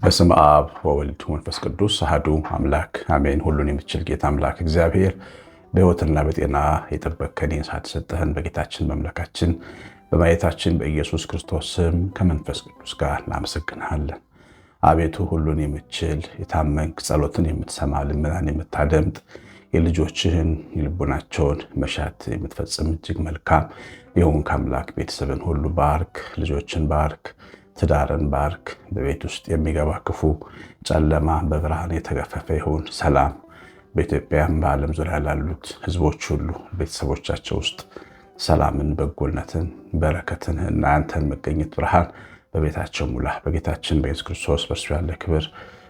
በስመ አብ ወወልድ ወመንፈስ ቅዱስ አሐዱ አምላክ አሜን። ሁሉን የሚችል ጌታ አምላክ እግዚአብሔር በሕይወትና በጤና የጠበቅከን ሰዓት ሰጠህን። በጌታችን በአምላካችን በማየታችን በኢየሱስ ክርስቶስ ስም ከመንፈስ ቅዱስ ጋር እናመሰግንሃለን። አቤቱ ሁሉን የምችል የታመንክ ጸሎትን የምትሰማ ልመናን የምታደምጥ የልጆችህን የልቡናቸውን መሻት የምትፈጽም እጅግ መልካም የሆንክ አምላክ ቤተሰብን ሁሉ ባርክ፣ ልጆችን ባርክ፣ ትዳርን ባርክ። በቤት ውስጥ የሚገባ ክፉ ጨለማ በብርሃን የተገፈፈ ይሁን። ሰላም በኢትዮጵያም በዓለም ዙሪያ ላሉት ሕዝቦች ሁሉ ቤተሰቦቻቸው ውስጥ ሰላምን፣ በጎነትን፣ በረከትን እና ያንተን መገኘት ብርሃን በቤታቸው ሙላ። በጌታችን በኢየሱስ ክርስቶስ በእርሱ ያለ ክብር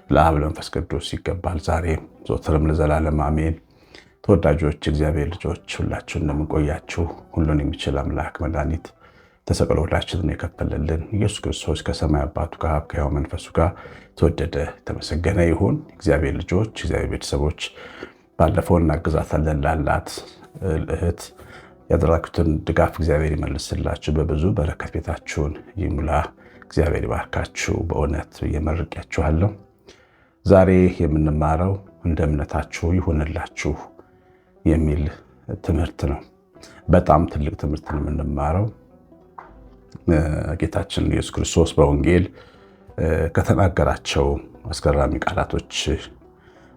ለአብ ለመንፈስ ቅዱስ ይገባል፣ ዛሬም ዘወትርም ለዘላለም አሜን። ተወዳጆች እግዚአብሔር ልጆች ሁላችሁ እንደምንቆያችሁ ሁሉን የሚችል አምላክ መድኃኒት ተሰቅሎ ሁላችንን የከፈለልን ኢየሱስ ክርስቶስ ከሰማይ አባቱ ጋር ከሕያው መንፈሱ ጋር ተወደደ የተመሰገነ ይሁን። እግዚአብሔር ልጆች እግዚአብሔር ቤተሰቦች ባለፈው እናግዛታለን ላላት እህት ያደረኩትን ድጋፍ እግዚአብሔር ይመልስላችሁ፣ በብዙ በረከት ቤታችሁን ይሙላ፣ እግዚአብሔር ይባርካችሁ። በእውነት እየመርቂያችኋለሁ። ዛሬ የምንማረው እንደ እምነታችሁ ይሁንላችሁ የሚል ትምህርት ነው። በጣም ትልቅ ትምህርት ነው የምንማረው። ጌታችን ኢየሱስ ክርስቶስ በወንጌል ከተናገራቸው አስገራሚ ቃላቶች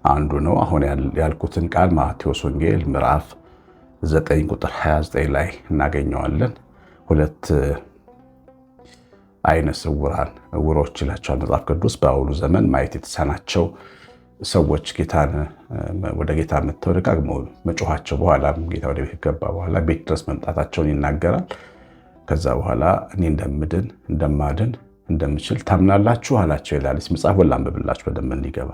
አንዱ ነው። አሁን ያልኩትን ቃል ማቴዎስ ወንጌል ምዕራፍ 9 ቁጥር 29 ላይ እናገኘዋለን። ሁለት አይነ ስውራን ዕውሮች ይላቸዋል መጽሐፍ ቅዱስ። በአሁኑ ዘመን ማየት የተሳናቸው ሰዎች ወደ ጌታ መጥተው ደጋግመው መጮኋቸው በኋላም ጌታ ወደ ቤት ገባ በኋላ ቤት ድረስ መምጣታቸውን ይናገራል። ከዛ በኋላ እኔ እንደማድን እንደምችል ታምናላችሁ አላቸው ይላል። መጽሐፍ ላንብብላችሁ በደንብ እንዲገባ።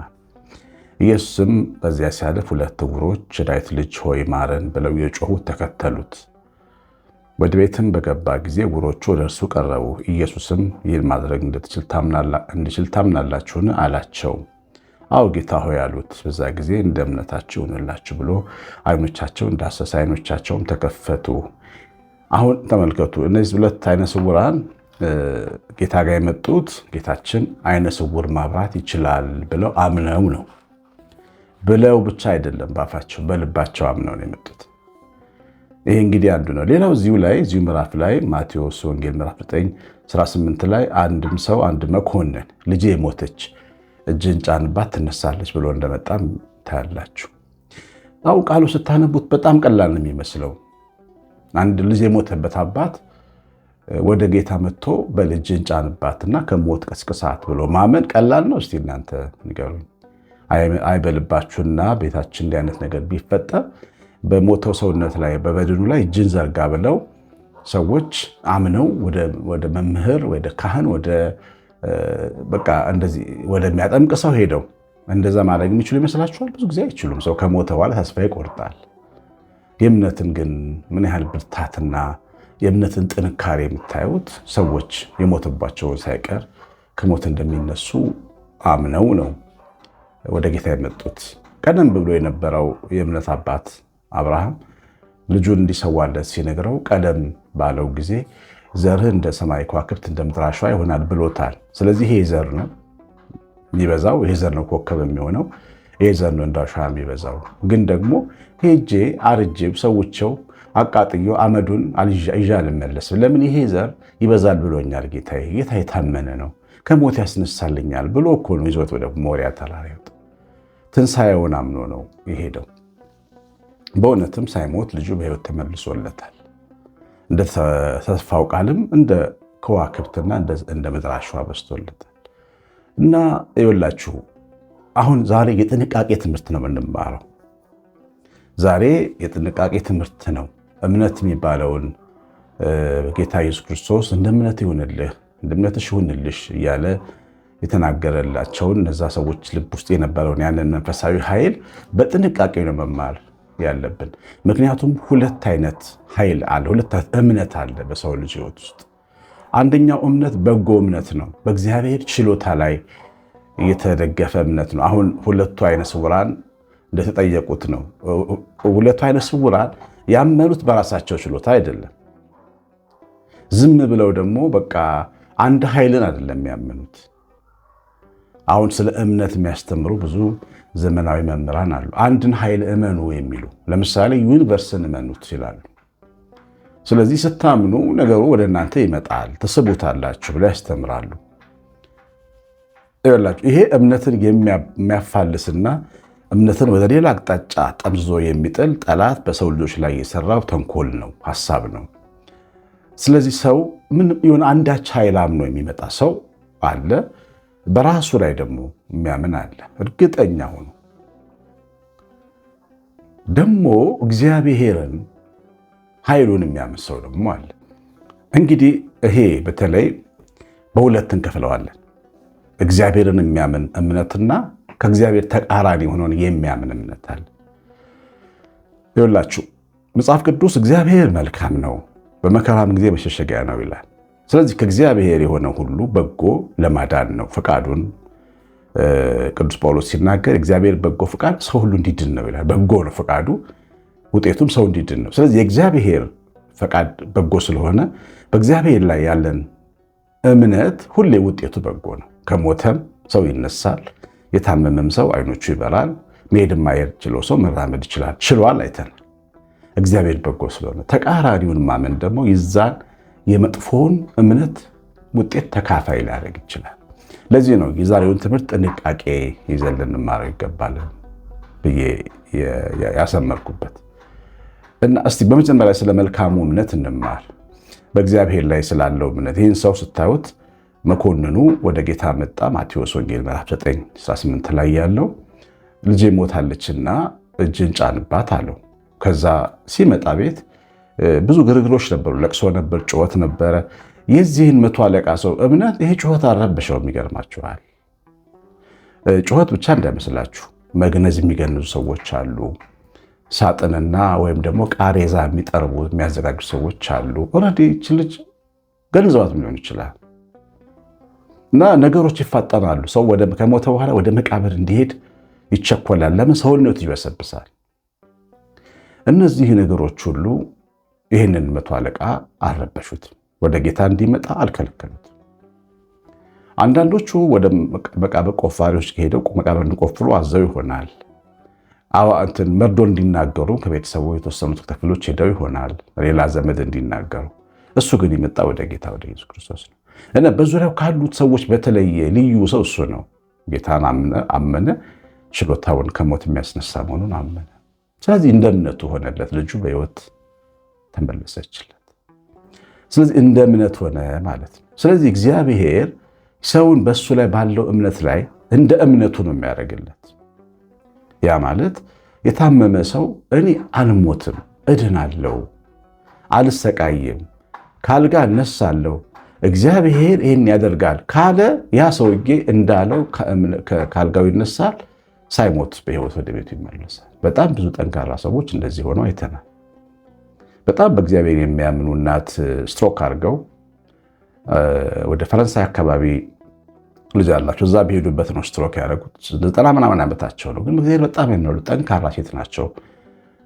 ኢየሱስም በዚያ ሲያልፍ ሁለት ዕውሮች የዳዊት ልጅ ሆይ ማረን ብለው የጮሁት ተከተሉት። ወደ ቤትም በገባ ጊዜ ዕውሮቹ ወደ እርሱ ቀረቡ። ኢየሱስም ይህን ማድረግ እንድችል ታምናላችሁን አላቸው። አዎ ጌታ ሆይ አሉት። በዛ ጊዜ እንደ እምነታችሁ ይሁንላችሁ ብሎ ዓይኖቻቸውን ዳሰሰ፣ ዓይኖቻቸውም ተከፈቱ። አሁን ተመልከቱ፣ እነዚህ ሁለት አይነ ስውራን ጌታ ጋር የመጡት ጌታችን አይነ ስውር ማብራት ይችላል ብለው አምነው ነው። ብለው ብቻ አይደለም ባፋቸው በልባቸው አምነው ነው የመጡት። ይሄ እንግዲህ አንዱ ነው። ሌላው እዚሁ ምዕራፍ ላይ ማቴዎስ ወንጌል ምዕራፍ 9:18 ላይ አንድም ሰው አንድ መኮንን ልጄ ሞተች እጅን ጫንባት ትነሳለች ብሎ እንደመጣም ታያላችሁ። አው ቃሉ ስታነቡት በጣም ቀላል ነው የሚመስለው። አንድ ልጅ የሞተበት አባት ወደ ጌታ መጥቶ በልጅን ጫንባትና ከሞት ቀስቅሳት ብሎ ማመን ቀላል ነው? እስቲ እናንተ ንገሩኝ። አይበልባችሁና ቤታችን እንዲህ አይነት ነገር ቢፈጠር በሞተው ሰውነት ላይ በበድኑ ላይ እጅን ዘርጋ ብለው ሰዎች አምነው ወደ መምህር ወደ ካህን በቃ እንደዚህ ወደሚያጠምቅ ሰው ሄደው እንደዛ ማድረግ የሚችሉ ይመስላችኋል? ብዙ ጊዜ አይችሉም። ሰው ከሞተ በኋላ ተስፋ ይቆርጣል። የእምነትን ግን ምን ያህል ብርታትና የእምነትን ጥንካሬ የምታዩት ሰዎች የሞተባቸውን ሳይቀር ከሞት እንደሚነሱ አምነው ነው ወደ ጌታ የመጡት። ቀደም ብሎ የነበረው የእምነት አባት አብርሃም ልጁን እንዲሰዋለት ሲነግረው ቀደም ባለው ጊዜ ዘርህ እንደ ሰማይ ከዋክብት እንደ ምድር አሸዋ ይሆናል ብሎታል። ስለዚህ ይሄ ዘር ነው የሚበዛው፣ ይሄ ዘር ነው ኮከብ የሚሆነው፣ ይሄ ዘር ነው እንደ አሸዋ የሚበዛው። ግን ደግሞ ሄጄ አርጄ ሰውቸው አቃጥዮ አመዱን ይዤ አልመለስም። ለምን? ይሄ ዘር ይበዛል ብሎኛል ጌታዬ። ጌታ የታመነ ነው፣ ከሞት ያስነሳልኛል ብሎ እኮ ነው ይዞት ወደ ሞሪያ ተራራ የወጣው። ትንሣኤውን አምኖ ነው የሄደው። በእውነትም ሳይሞት ልጁ በሕይወት ተመልሶለታል። እንደ ተስፋው ቃልም እንደ ከዋክብትና እንደ ምድር አሸዋ በዝቶለታል። እና ይኸውላችሁ አሁን ዛሬ የጥንቃቄ ትምህርት ነው የምንማረው። ዛሬ የጥንቃቄ ትምህርት ነው። እምነት የሚባለውን ጌታ ኢየሱስ ክርስቶስ እንደ እምነት ይሁንልህ እንደ እምነትሽ ይሁንልሽ እያለ የተናገረላቸውን እነዛ ሰዎች ልብ ውስጥ የነበረውን ያንን መንፈሳዊ ኃይል በጥንቃቄ ነው መማር ያለብን። ምክንያቱም ሁለት አይነት ኃይል አለ፣ ሁለት እምነት አለ በሰው ልጅ ሕይወት ውስጥ። አንደኛው እምነት በጎ እምነት ነው፣ በእግዚአብሔር ችሎታ ላይ የተደገፈ እምነት ነው። አሁን ሁለቱ አይነ ስውራን እንደተጠየቁት ነው። ሁለቱ አይነ ስውራን ያመኑት በራሳቸው ችሎታ አይደለም። ዝም ብለው ደግሞ በቃ አንድ ኃይልን አይደለም የሚያምኑት። አሁን ስለ እምነት የሚያስተምሩ ብዙ ዘመናዊ መምህራን አሉ። አንድን ኃይል እመኑ የሚሉ ለምሳሌ ዩኒቨርስን እመኑት ይላሉ። ስለዚህ ስታምኑ ነገሩ ወደ እናንተ ይመጣል፣ ትስቡታላችሁ ብለው ያስተምራሉ። ይሄ እምነትን የሚያፋልስና እምነትን ወደ ሌላ አቅጣጫ ጠምዝዞ የሚጥል ጠላት በሰው ልጆች ላይ የሰራው ተንኮል ነው፣ ሐሳብ ነው። ስለዚህ ሰው ምን የሆነ አንዳች ኃይል አምኖ የሚመጣ ሰው አለ፣ በራሱ ላይ ደግሞ የሚያምን አለ። እርግጠኛ ሆኖ ደግሞ እግዚአብሔርን ኃይሉን የሚያምን ሰው ደግሞ አለ። እንግዲህ ይሄ በተለይ በሁለት እንከፍለዋለን። እግዚአብሔርን የሚያምን እምነትና ከእግዚአብሔር ተቃራኒ የሆነውን የሚያምን እምነት አለ። ይኸውላችሁ መጽሐፍ ቅዱስ እግዚአብሔር መልካም ነው፣ በመከራም ጊዜ መሸሸጊያ ነው ይላል። ስለዚህ ከእግዚአብሔር የሆነ ሁሉ በጎ ለማዳን ነው ፈቃዱን ቅዱስ ጳውሎስ ሲናገር እግዚአብሔር በጎ ፈቃድ ሰው ሁሉ እንዲድን ነው ይላል። በጎ ነው ፈቃዱ፣ ውጤቱም ሰው እንዲድን ነው። ስለዚህ የእግዚአብሔር ፈቃድ በጎ ስለሆነ በእግዚአብሔር ላይ ያለን እምነት ሁሌ ውጤቱ በጎ ነው። ከሞተም ሰው ይነሳል፣ የታመመም ሰው አይኖቹ ይበራል፣ መሄድ የማይችለው ሰው መራመድ ይችላል፣ ችሏል፣ አይተናል። እግዚአብሔር በጎ ስለሆነ ተቃራኒውን ማመን ደግሞ ይዛን የመጥፎውን እምነት ውጤት ተካፋይ ሊያደርግ ይችላል። ለዚህ ነው የዛሬውን ትምህርት ጥንቃቄ ይዘን ልንማረው ይገባል ብዬ ያሰመርኩበት እና እስቲ በመጀመሪያ ስለ መልካሙ እምነት እንማር። በእግዚአብሔር ላይ ስላለው እምነት ይህን ሰው ስታዩት መኮንኑ ወደ ጌታ መጣ። ማቴዎስ ወንጌል ምዕራፍ 9:18 ላይ ያለው ልጄ ሞታለችና እጅን ጫንባት አለው። ከዛ ሲመጣ ቤት ብዙ ግርግሮች ነበሩ፣ ለቅሶ ነበር፣ ጩኸት ነበረ። የዚህን 100 አለቃ ሰው እምነት ይሄ ጩኸት አልረበሸውም። ይገርማችኋል። ጩኸት ብቻ እንዳይመስላችሁ መግነዝ የሚገንዙ ሰዎች አሉ። ሳጥንና ወይም ደግሞ ቃሬዛ የሚጠርቡ የሚያዘጋጁ ሰዎች አሉ። ኦልሬዲ ይህች ልጅ ገንዘዋት ሊሆን ይችላል እና ነገሮች ይፋጠናሉ። ሰው ከሞተ በኋላ ወደ መቃብር እንዲሄድ ይቸኮላል። ለምን? ሰውነቱ ይበሰብሳል። እነዚህ ነገሮች ሁሉ ይህንን 100 አለቃ አልረበሹትም። ወደ ጌታ እንዲመጣ አልከለከሉት። አንዳንዶቹ ወደ መቃብር ቆፋሪዎች ሄደው መቃብር እንዲቆፍሩ አዘው ይሆናል። መርዶ እንዲናገሩ ከቤተሰቡ የተወሰኑት ክፍሎች ሄደው ይሆናል፣ ሌላ ዘመድ እንዲናገሩ። እሱ ግን የመጣ ወደ ጌታ ወደ ኢየሱስ ክርስቶስ ነው እና በዙሪያው ካሉት ሰዎች በተለየ ልዩ ሰው እሱ ነው። ጌታን አመነ፣ ችሎታውን ከሞት የሚያስነሳ መሆኑን አመነ። ስለዚህ እንደ እምነቱ ሆነለት፣ ልጁ በሕይወት ተመለሰችለት። ስለዚህ እንደ እምነት ሆነ ማለት ነው። ስለዚህ እግዚአብሔር ሰውን በእሱ ላይ ባለው እምነት ላይ እንደ እምነቱ ነው የሚያደርግለት። ያ ማለት የታመመ ሰው እኔ አልሞትም፣ እድናለሁ፣ አልሰቃይም፣ ካልጋ እነሳለሁ፣ እግዚአብሔር ይህን ያደርጋል ካለ ያ ሰውዬ እንዳለው ካልጋው ይነሳል፣ ሳይሞት በሕይወት ወደ ቤቱ ይመለሳል። በጣም ብዙ ጠንካራ ሰዎች እንደዚህ ሆነው አይተናል። በጣም በእግዚአብሔር የሚያምኑ እናት ስትሮክ አድርገው ወደ ፈረንሳይ አካባቢ ልጅ አላቸው። እዛ በሄዱበት ነው ስትሮክ ያደረጉት። 90 ምናምን ዓመታቸው ነው። ግን እግዚአብሔር በጣም የሚወዱ ጠንካራ ሴት ናቸው።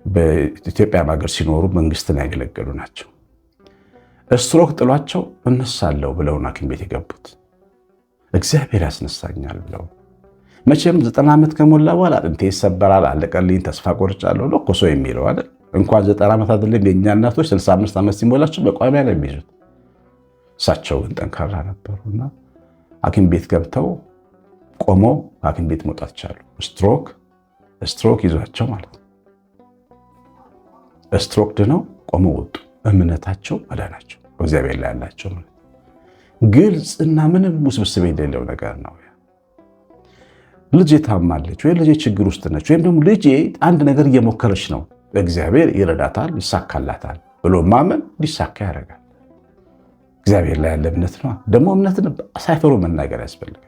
በኢትዮጵያ ሀገር ሲኖሩ መንግስትን ያገለገሉ ናቸው። ስትሮክ ጥሏቸው እነሳለሁ ብለው ሐኪም ቤት የገቡት እግዚአብሔር ያስነሳኛል ብለው። መቼም 90 ዓመት ከሞላ በኋላ አጥንቴ ይሰበራል፣ አለቀልኝ፣ ተስፋ ቆርጫለሁ ነው እኮ ሰው የሚለው አይደል? እንኳን 90 ዓመት አይደለም የእኛ እናቶች 65 ዓመት ሲሞላቸው በቋሚያ ነው የሚይዙት። እሳቸው ግን ጠንካራ ነበሩና ሐኪም ቤት ገብተው ቆመው ሐኪም ቤት መውጣት ቻሉ። ስትሮክ ይዟቸው ማለት ነው። ስትሮክ ድነው ቆመው ወጡ። እምነታቸው አዳናቸው። በእግዚአብሔር ላይ ያላቸው ማለት ግልጽና ምንም ውስብስብ የሌለው ነገር ነው። ልጄ ታማለች ወይ ልጄ ችግር ውስጥ ነች ወይም ደግሞ ልጄ አንድ ነገር እየሞከረች ነው፣ እግዚአብሔር ይረዳታል፣ ይሳካላታል ብሎ ማመን ሊሳካ ያደርጋል። እግዚአብሔር ላይ ያለ እምነት ነው። ደግሞ እምነትን ሳይፈሩ መናገር ያስፈልጋል።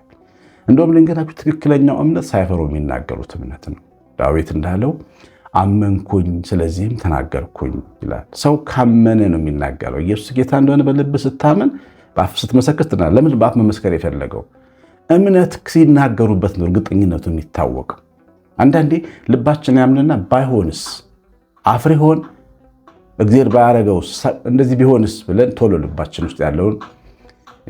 እንደውም ልንገራችሁ፣ ትክክለኛው እምነት ሳይፈሩ የሚናገሩት እምነት ነው። ዳዊት እንዳለው አመንኩኝ ስለዚህም ተናገርኩኝ ይላል። ሰው ካመነ ነው የሚናገረው። ኢየሱስ ጌታ እንደሆነ በልብ ስታመን በአፍ ስትመሰክር ትናል። ለምን በአፍ መመስከር የፈለገው? እምነት ሲናገሩበት ነው እርግጠኝነቱ የሚታወቀው። አንዳንዴ ልባችን ያምንና ባይሆንስ አፍሬ ሆን እግዚአብሔር ባያረገው እንደዚህ ቢሆንስ ብለን ቶሎ ልባችን ውስጥ ያለውን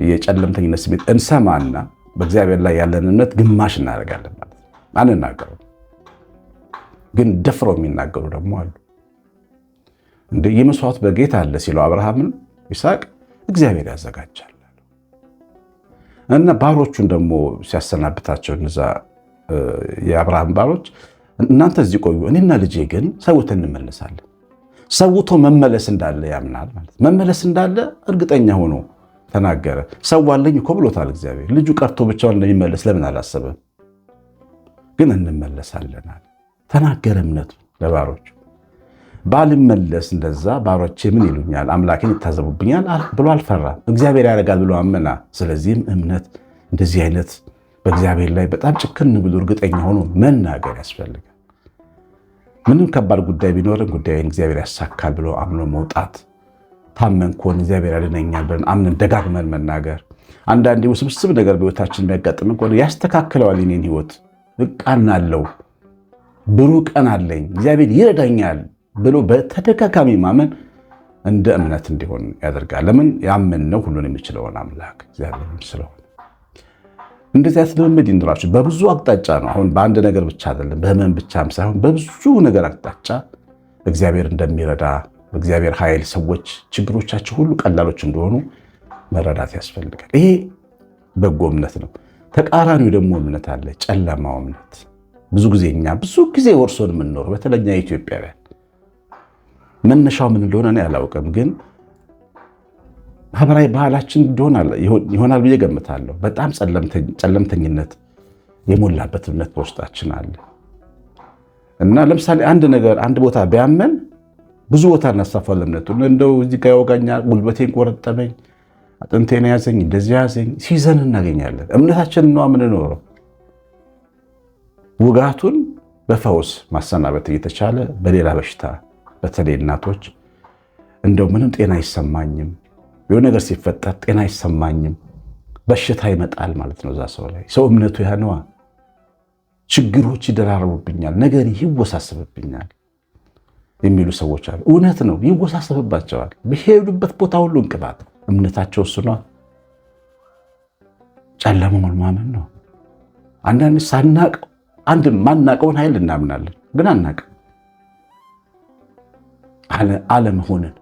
የጨለምተኝነት ስሜት እንሰማና በእግዚአብሔር ላይ ያለን እምነት ግማሽ እናደርጋለን ማለት ነው። አንናገረው ግን ደፍረው የሚናገሩ ደግሞ አሉ። እንደ የመስዋዕት በጌታ አለ ሲለው አብርሃምን ይስሐቅ እግዚአብሔር ያዘጋጃል እና ባሮቹን ደግሞ ሲያሰናብታቸው እነዛ የአብርሃም ባሮች እናንተ እዚህ ቆዩ፣ እኔና ልጄ ግን ሰውተን እንመለሳለን። ሰውቶ መመለስ እንዳለ ያምናል ማለት መመለስ እንዳለ እርግጠኛ ሆኖ ተናገረ። ሰዋለኝ እኮ ብሎታል እግዚአብሔር። ልጁ ቀርቶ ብቻውን እንደሚመለስ ለምን አላሰበም? ግን እንመለሳለን አለ ተናገረ። እምነቱ ለባሮቹ ባልመለስ እንደዛ ባሮቼ ምን ይሉኛል? አምላኬን ይታዘቡብኛል ብሎ አልፈራም። እግዚአብሔር ያደርጋል ብሎ አመና። ስለዚህም እምነት እንደዚህ አይነት በእግዚአብሔር ላይ በጣም ጭክን ብሎ እርግጠኛ ሆኖ መናገር ያስፈልጋል። ምንም ከባድ ጉዳይ ቢኖርን ጉዳይን እግዚአብሔር ያሳካል ብሎ አምኖ መውጣት። ታመን ከሆነ እግዚአብሔር ያድነኛል ብለን አምነን ደጋግመን መናገር። አንዳንዴ ውስብስብ ነገር በሕይወታችን የሚያጋጥመን ከሆነ ያስተካክለዋል የኔን ሕይወት እቃናለሁ፣ ብሩህ ቀን አለኝ፣ እግዚአብሔር ይረዳኛል ብሎ በተደጋጋሚ ማመን እንደ እምነት እንዲሆን ያደርጋል። ለምን? ያመንነው ሁሉን የሚችለውን አምላክ እግዚአብሔር ስለሆነ። እንደዚህ አይነት ልምምድ ይኑራችሁ በብዙ አቅጣጫ ነው። አሁን በአንድ ነገር ብቻ አይደለም፣ በህመም ብቻም ሳይሆን በብዙ ነገር አቅጣጫ እግዚአብሔር እንደሚረዳ በእግዚአብሔር ኃይል ሰዎች ችግሮቻቸው ሁሉ ቀላሎች እንደሆኑ መረዳት ያስፈልጋል። ይሄ በጎ እምነት ነው። ተቃራኒው ደግሞ እምነት አለ፣ ጨለማው እምነት። ብዙ ጊዜ ወርሶን የምንኖረው በተለኛ ኢትዮጵያውያን መነሻው ምን እንደሆነ እኔ አላውቅም፣ ግን ማህበራዊ ባህላችን ይሆናል ብዬ ገምታለሁ። በጣም ጨለምተኝነት የሞላበት እምነት በውስጣችን አለ እና ለምሳሌ አንድ ቦታ ቢያመን ብዙ ቦታ እናሳፋለን እምነቱን። እንደው እዚህ ጋር ያወጋኛል፣ ጉልበቴን ቆረጠመኝ፣ አጥንቴን ያዘኝ፣ እንደዚህ ያዘኝ ሲዘን እናገኛለን። እምነታችንን ነው የምንኖረው። ውጋቱን በፈውስ ማሰናበት እየተቻለ በሌላ በሽታ በተለይ እናቶች እንደው ምንም ጤና አይሰማኝም፣ የሆነ ነገር ሲፈጠር ጤና አይሰማኝም፣ በሽታ ይመጣል ማለት ነው እዛ ሰው ላይ። ሰው እምነቱ ያነዋ ችግሮች ይደራረቡብኛል፣ ነገር ይወሳሰብብኛል የሚሉ ሰዎች አሉ። እውነት ነው፣ ይወሳሰብባቸዋል። በሄዱበት ቦታ ሁሉ እንቅፋት። እምነታቸው እሱ ነው። ጨለማውን ማመን ነው። አንዳንድ ሳናቀው ማናቀውን ኃይል እናምናለን፣ ግን አናቅም። አለመሆንን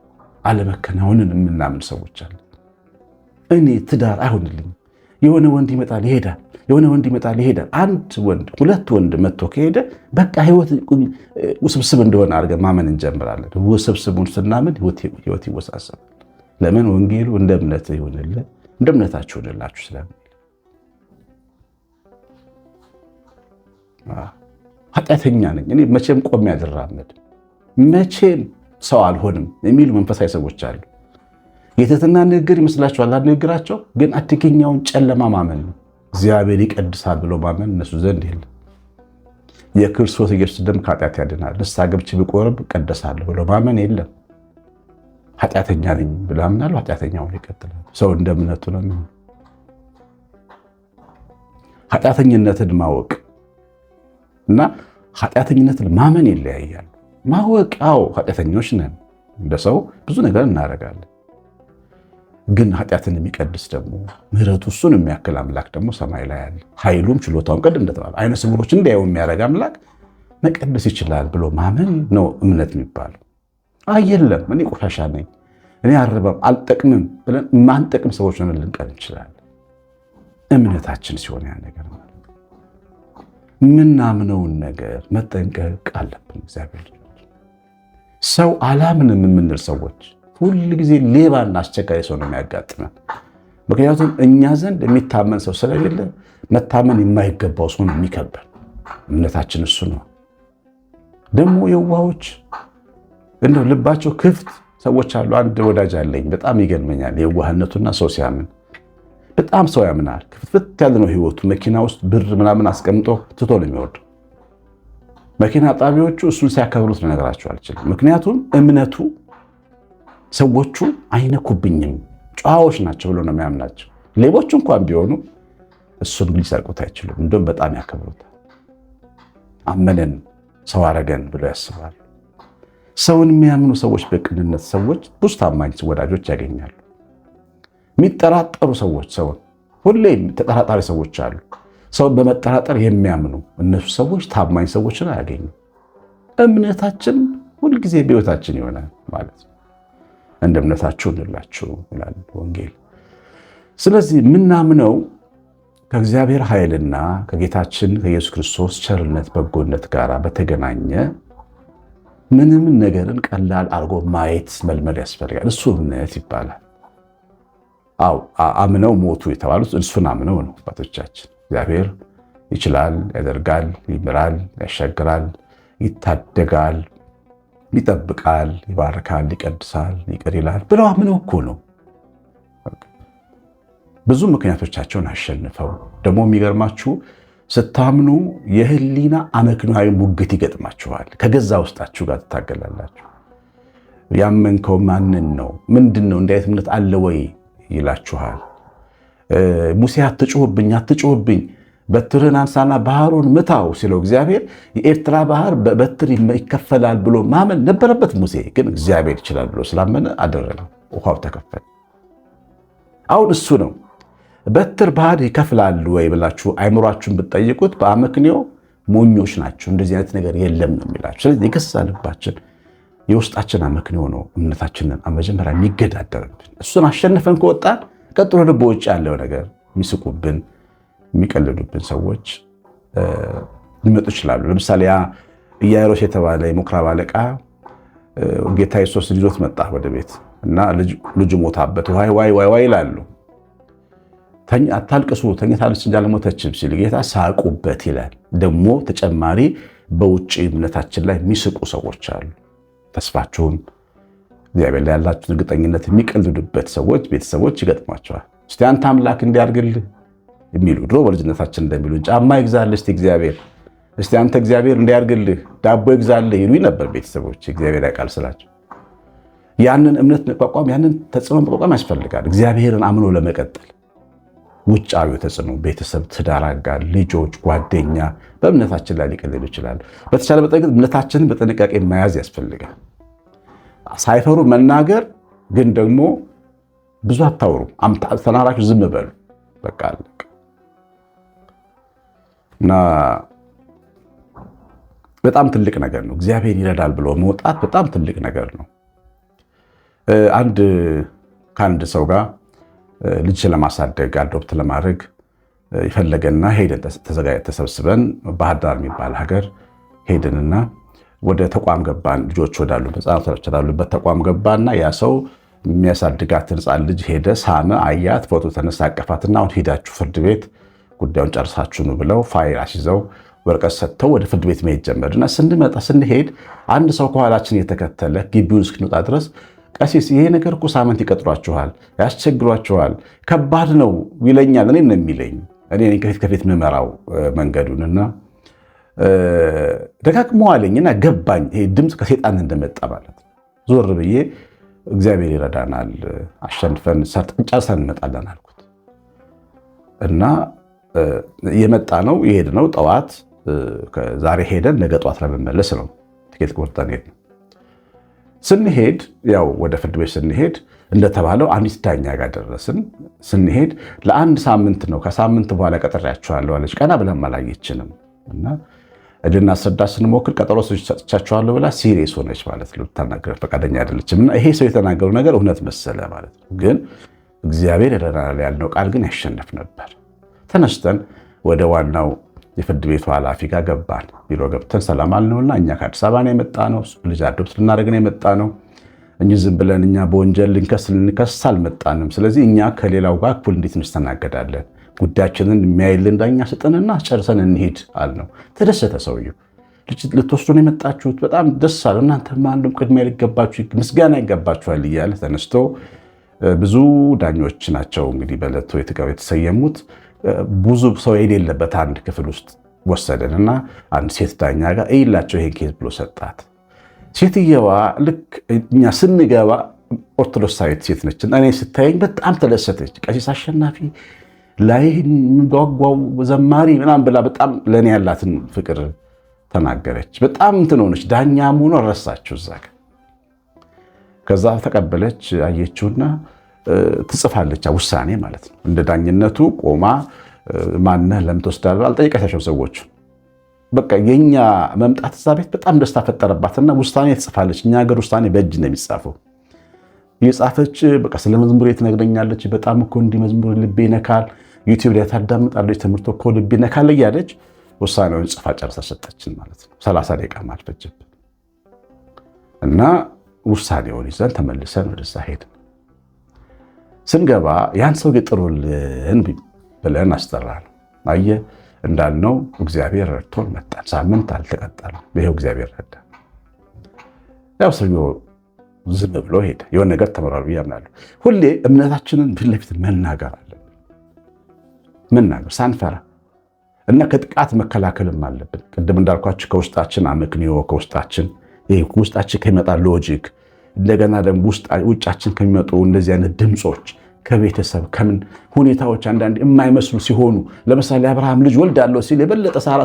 አለመከናወንን የምናምን ሰዎች አለ። እኔ ትዳር አይሆንልኝም፣ የሆነ ወንድ ይመጣል ይሄዳል፣ የሆነ ወንድ ይመጣል ይሄዳል። አንድ ወንድ ሁለት ወንድ መጥቶ ከሄደ በቃ ህይወት ውስብስብ እንደሆነ አድርገን ማመን እንጀምራለን። ውስብስቡን ስናምን ህይወት ይወሳሰባል። ለምን? ወንጌሉ እንደ እምነት ይሆንልህ እንደ እምነታችሁ ይሆንላችሁ ስለሚል። ኃጢአተኛ ነኝ እኔ መቼም ቆሜ አልራመድም፣ መቼም ሰው አልሆንም የሚሉ መንፈሳዊ ሰዎች አሉ። የትህትና ንግግር ይመስላችኋል ንግግራቸው፣ ግን አደገኛውን ጨለማ ማመን ነው። እግዚአብሔር ይቀድሳል ብሎ ማመን እነሱ ዘንድ የለም። የክርስቶስ ኢየሱስ ደም ከኃጢአት ያድናል፣ ንስሐ ገብቼ ብቆርብ እቀደሳለሁ ብሎ ማመን የለም። ኃጢአተኛ ነኝ ብሎ ያምናሉ፣ ኃጢአተኛውን ይቀጥላል። ሰው እንደ እምነቱ ነው የሚሆነው። ኃጢአተኝነትን ማወቅ እና ኃጢአተኝነትን ማመን ይለያያሉ። ማወቅ ኃጢአተኞች ነን፣ እንደ ሰው ብዙ ነገር እናደርጋለን። ግን ኃጢአትን የሚቀድስ ደግሞ ምሕረቱ እሱን የሚያክል አምላክ ደግሞ ሰማይ ላይ አለ። ኃይሉም ችሎታውም ቀድም እንደተባለ አይነ ስውሮች እንዳያዩ የሚያደርግ አምላክ መቀደስ ይችላል ብሎ ማመን ነው እምነት የሚባለው። የለም እኔ ቆሻሻ ነኝ፣ እኔ አረባም አልጠቅምም ብለን ማንጠቅም ሰዎች ሆነን ልንቀር እንችላለን። እምነታችን ሲሆን ያ ነገር ማለት ምናምነውን ነገር መጠንቀቅ አለብን። እግዚአብሔር ሰው አላምንም የምንል ሰዎች ሁል ጊዜ ሌባና አስቸጋሪ ሰው ነው የሚያጋጥመን። ምክንያቱም እኛ ዘንድ የሚታመን ሰው ስለሌለ መታመን የማይገባው ሰው ነው የሚከበን። እምነታችን እሱ ነው። ደግሞ የዋሆች እንደው ልባቸው ክፍት ሰዎች አሉ። አንድ ወዳጅ አለኝ፣ በጣም ይገርመኛል የዋህነቱና ሰው ሲያምን በጣም ሰው ያምናል። ክፍትፍት ያለ ነው ህይወቱ። መኪና ውስጥ ብር ምናምን አስቀምጦ ትቶ ነው የሚወርደው። መኪና ጣቢያዎቹ እሱን ሲያከብሩት ልነግራቸው አልችልም። ምክንያቱም እምነቱ ሰዎቹ አይነኩብኝም ጨዋዎች ናቸው ብሎ ነው የሚያምናቸው። ሌቦች እንኳን ቢሆኑ እሱን ሊሰርቁት አይችሉም። እንደውም በጣም ያከብሩታል። አመነን ሰው አረገን ብሎ ያስባሉ። ሰውን የሚያምኑ ሰዎች፣ በቅንነት ሰዎች ብዙ ታማኝ ወዳጆች ያገኛሉ። የሚጠራጠሩ ሰዎች፣ ሰውን ሁሌም ተጠራጣሪ ሰዎች አሉ። ሰውን በመጠራጠር የሚያምኑ እነሱ ሰዎች ታማኝ ሰዎችን አያገኙም። እምነታችን ሁልጊዜ በሕይወታችን ይሆናል ማለት ነው። እንደ እምነታችሁ እንላችሁ ይላል ወንጌል። ስለዚህ የምናምነው ከእግዚአብሔር ኃይልና ከጌታችን ከኢየሱስ ክርስቶስ ቸርነት፣ በጎነት ጋር በተገናኘ ምንም ነገርን ቀላል አድርጎ ማየት መልመድ ያስፈልጋል። እሱ እምነት ይባላል። አምነው ሞቱ የተባሉት እሱን አምነው ነው አባቶቻችን። እግዚአብሔር ይችላል፣ ያደርጋል፣ ይምራል፣ ያሻግራል፣ ይታደጋል፣ ይጠብቃል፣ ይባርካል፣ ይቀድሳል፣ ይቅር ይላል ብለው አምነው እኮ ነው ብዙ ምክንያቶቻቸውን አሸንፈው። ደግሞ የሚገርማችሁ ስታምኑ የህሊና አመክንዮአዊ ሙግት ይገጥማችኋል። ከገዛ ውስጣችሁ ጋር ትታገላላችሁ። ያመንከው ማንን ነው? ምንድን ነው? እንዲህ አይነት እምነት አለ ወይ ይላችኋል። ሙሴ አትጩህብኝ፣ አትጩህብኝ፣ በትርህን አንሳና ባህሩን ምታው ሲለው እግዚአብሔር የኤርትራ ባህር በበትር ይከፈላል ብሎ ማመን ነበረበት። ሙሴ ግን እግዚአብሔር ይችላል ብሎ ስላመነ አደረገው፣ ውሃው ተከፈለ። አሁን እሱ ነው በትር ባህር ይከፍላሉ ወይ ብላችሁ አይምሯችሁን ብትጠይቁት በአመክንዮ ሞኞች ናቸው፣ እንደዚህ አይነት ነገር የለም ነው የሚላችሁ። ስለዚህ የገዛ ልባችን የውስጣችን አመክንዮ ነው እምነታችንን መጀመሪያ የሚገዳደርብን። እሱን አሸንፈን ከወጣን ቀጥሎ ደግሞ ውጭ ያለው ነገር የሚስቁብን የሚቀልዱብን ሰዎች ሊመጡ ይችላሉ። ለምሳሌ ያ ኢያኢሮስ የተባለ የምኩራብ አለቃ ጌታ ኢየሱስ ይዞት መጣ ወደ ቤት እና ልጁ ሞታበት ዋይ ዋይ ዋይ ዋይ ይላሉ። አታልቅሱ ተኝታለች እንጂ አልሞተችም ሲል ጌታ ሳቁበት ይላል። ደግሞ ተጨማሪ በውጭ እምነታችን ላይ የሚስቁ ሰዎች አሉ። ተስፋችሁን እግዚአብሔር ላይ ያላችሁን እርግጠኝነት የሚቀልዱበት ሰዎች፣ ቤተሰቦች ይገጥሟቸዋል። እስቲ አንተ አምላክ እንዲያርግልህ የሚሉ ድሮ በልጅነታችን እንደሚሉ ጫማ ይግዛልህ እስቲ እግዚአብሔር፣ እስቲ አንተ እግዚአብሔር እንዲያርግልህ ዳቦ ይግዛልህ ይሉኝ ነበር ቤተሰቦች። እግዚአብሔር ያውቃል ስላቸው ያንን እምነት መቋቋም፣ ያንን ተጽዕኖ መቋቋም ያስፈልጋል እግዚአብሔርን አምኖ ለመቀጠል። ውጫዊ ተጽዕኖ ቤተሰብ፣ ትዳር አጋር፣ ልጆች፣ ጓደኛ በእምነታችን ላይ ሊቀልሉ ይችላሉ። በተቻለ መጠን እምነታችንን በጥንቃቄ መያዝ ያስፈልጋል። ሳይፈሩ መናገር፣ ግን ደግሞ ብዙ አታውሩ፣ ተናራችሁ ዝም በሉ በቃ አለቀ። እና በጣም ትልቅ ነገር ነው። እግዚአብሔር ይረዳል ብሎ መውጣት በጣም ትልቅ ነገር ነው። ከአንድ ሰው ጋር ልጅ ለማሳደግ አዶፕት ለማድረግ ይፈለገና ሄደን ተሰብስበን ባህር ዳር የሚባል ሀገር ሄድንና ወደ ተቋም ገባን። ልጆች ህፃናቶች ወዳሉበት ተቋም ገባና ያ ሰው የሚያሳድጋትን ህፃን ልጅ ሄደ፣ ሳመ፣ አያት፣ ፎቶ ተነሳ፣ አቀፋትና አሁን ሄዳችሁ ፍርድ ቤት ጉዳዩን ጨርሳችሁ ነው ብለው ፋይል አስይዘው ወረቀት ሰጥተው ወደ ፍርድ ቤት መሄድ ጀመርና ስንሄድ አንድ ሰው ከኋላችን የተከተለ ግቢውን እስክንወጣ ድረስ ቀሲስ ይሄ ነገር እኮ ሳምንት ይቀጥሯችኋል፣ ያስቸግሯችኋል፣ ከባድ ነው ይለኛል። እኔ ነው የሚለኝ። እኔ ከፊት መመራው መንገዱንና ደጋግሞ አለኝና ገባኝ። ይሄ ድምፅ ከሴጣን እንደመጣ ማለት ዞር ብዬ እግዚአብሔር ይረዳናል፣ አሸንፈን ጨርሰን እንመጣለን አልኩት እና የመጣ ነው የሄድ ነው። ጠዋት ዛሬ ሄደን ነገ ጠዋት ለመመለስ ነው ትኬት ቆርጠን ሄድ ነው። ስንሄድ ያው ወደ ፍርድ ቤት ስንሄድ እንደተባለው አንዲት ዳኛ ጋር ደረስን። ስንሄድ ለአንድ ሳምንት ነው፣ ከሳምንት በኋላ ቀጠሪያችኋለሁ አለች። ቀና ብለን አላየችንም እና ልናስረዳ ስንሞክር ቀጠሮ ሰጥቻችኋለሁ ብላ ሲሪየስ ሆነች ማለት ነው። ልታናገረን ፈቃደኛ አይደለችም። እና ይሄ ሰው የተናገረው ነገር እውነት መሰለ ማለት ነው። ግን እግዚአብሔር ይረዳናል ያልነው ቃል ግን ያሸነፍ ነበር። ተነስተን ወደ ዋናው የፍርድ ቤቱ ኃላፊ ጋር ገባን። ቢሮ ገብተን ሰላም አልነውና እኛ ከአዲስ አበባ ነው የመጣ ነው፣ ልጅ አዶፕት ልናደርግ ነው የመጣ ነው እንጂ ዝም ብለን እኛ በወንጀል ልንከስ አልመጣንም። ስለዚህ እኛ ከሌላው ጋር እኩል እንዴት እንስተናገዳለን? ጉዳያችንን የሚያይልን ዳኛ ስጠንና ጨርሰን እንሂድ አልነው። ተደሰተ ሰውየው። ልትወስዱ ነው የመጣችሁት? በጣም ደስ አለ። እናንተማ አንዱም ቅድሚያ ሊገባችሁ ምስጋና ይገባችኋል እያለ ተነስቶ ብዙ ዳኞች ናቸው እንግዲህ በዕለቱ የተሰየሙት። ብዙ ሰው የሌለበት አንድ ክፍል ውስጥ ወሰደንና አንድ ሴት ዳኛ ጋር እይላቸው ይሄን ኬዝ ብሎ ሰጣት። ሴትየዋ ልክ እኛ ስንገባ ኦርቶዶክሳዊት ሴት ነች። እኔ ስታየኝ በጣም ተደሰተች። ቀሲስ አሸናፊ ላይ የሚጓጓው ዘማሪ ምናምን ብላ በጣም ለእኔ ያላትን ፍቅር ተናገረች። በጣም እንትን ሆነች። ዳኛ መሆኗ ረሳችሁ እዛ ጋር ከዛ ተቀበለች፣ አየችውና ትጽፋለች። ውሳኔ ማለት ነው። እንደ ዳኝነቱ ቆማ ማነህ ለምን ትወስዳለህ አልጠየቀቻቸው ሰዎች። በቃ የኛ መምጣት እዛ ቤት በጣም ደስታ ፈጠረባትና ውሳኔ ትጽፋለች። እኛ ሀገር ውሳኔ በእጅ ነው የሚጻፈው። የጻፈች በቃ ስለ መዝሙር ትነግረኛለች። በጣም እኮ እንዲህ መዝሙር ልቤ ይነካል፣ ዩቲዩብ ላይ ታዳምጣለች፣ ትምህርት እኮ ልቤ ይነካል እያለች ውሳኔውን ጽፋ ጨርሳ ሰጠችን ማለት ነው። 30 ደቂቃ አልፈጀብን እና ውሳኔውን ይዘን ተመልሰን ወደዛ ሄድን። ስንገባ ያን ሰው ጥሩልን ብለን አስጠራን። አየህ እንዳልነው እግዚአብሔር ረድቶን መጣን። ሳምንት አልተቀጠለም። ይሄው እግዚአብሔር ረዳ። ያው ሰውየው ዝም ብሎ ሄደ። የሆነ ነገር ተመራሩ ያምናሉ። ሁሌ እምነታችንን ፊት ለፊት መናገር አለብን፣ መናገር ሳንፈራ እና ከጥቃት መከላከልም አለብን። ቅድም እንዳልኳችሁ ከውስጣችን አመክንዮ ከውስጣችን ከሚመጣ ሎጂክ እንደገና ደግሞ ውጫችን ከሚመጡ እንደዚህ አይነት ድምፆች ከቤተሰብ ከምን ሁኔታዎች አንዳንድ የማይመስሉ ሲሆኑ ለምሳሌ አብርሃም ልጅ ወልዳለሁ ሲል የበለጠ ሳራ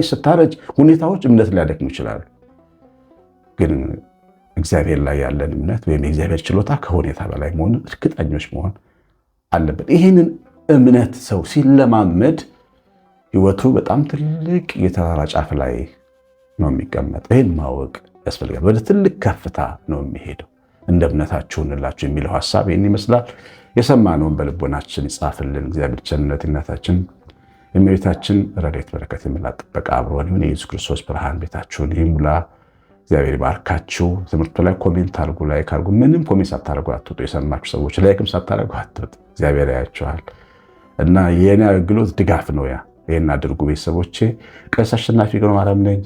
ስታረጅ ሁኔታዎች እምነት ሊያደክሙ ይችላሉ። ግን እግዚአብሔር ላይ ያለን እምነት ወይም የእግዚአብሔር ችሎታ ከሁኔታ በላይ መሆኑን እርግጠኞች መሆን አለበት። ይህንን እምነት ሰው ሲለማመድ ህይወቱ በጣም ትልቅ የተራራ ጫፍ ላይ ነው የሚቀመጥ። ይህን ማወቅ ያስፈልጋል። ወደ ትልቅ ከፍታ ነው የሚሄደው። እንደ እምነታችሁ እንላችሁ የሚለው ሐሳብ ይህን ይመስላል። የሰማነውን በልቦናችን ይጻፍልን። እግዚአብሔር ቸርነት እናታችን የእመቤታችን ረድኤት በረከት የምላት ጥበቃ አብሮን ይሁን። የኢየሱስ ክርስቶስ ብርሃን ቤታችሁን ይሙላ። እግዚአብሔር ይባርካችሁ። ትምህርቱ ላይ ኮሜንት አድርጉ፣ ላይክ አድርጉ። ምንም ኮሜንት ሳታደርጉ አትውጡ። የሰማችሁ ሰዎች ላይክም ሳታደርጉ አትውጡ። እግዚአብሔር ያያችኋል እና የኔ አገልግሎት ድጋፍ ነው። ይህን አድርጉ ቤተሰቦቼ። ቀሲስ አሸናፊ ገብረማርያም ነኝ።